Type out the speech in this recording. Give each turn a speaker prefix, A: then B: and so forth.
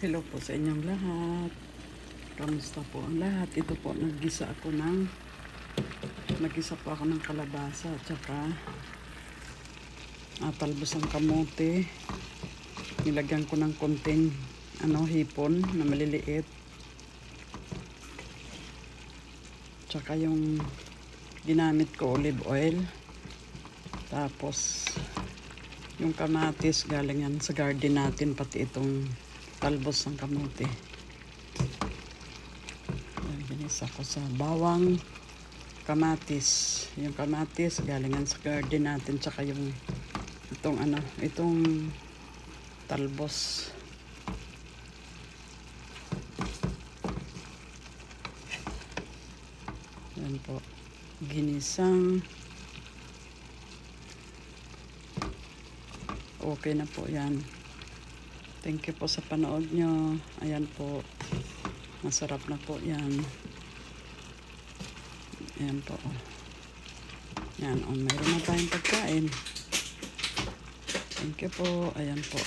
A: Hello po sa inyong lahat. Kamusta po ang lahat? Ito po, naggisa po ako ng kalabasa at saka talbos ng kamote. Nilagyan ko ng konting hipon na maliliit. Tsaka yung ginamit ko olive oil. Tapos yung kamatis galing yan sa garden natin, pati itong talbos ng kamote. Ginisa ko sa bawang, kamatis. Yung kamatis galing sa garden natin, tsaka yung itong talbos. Yan po, ginisang. Okay na po yan. Thank you po sa panood nyo. Ayan po, masarap na po yan. Ayan po. Yan, mayroon na tayong pagkain. Thank you po. Ayan po.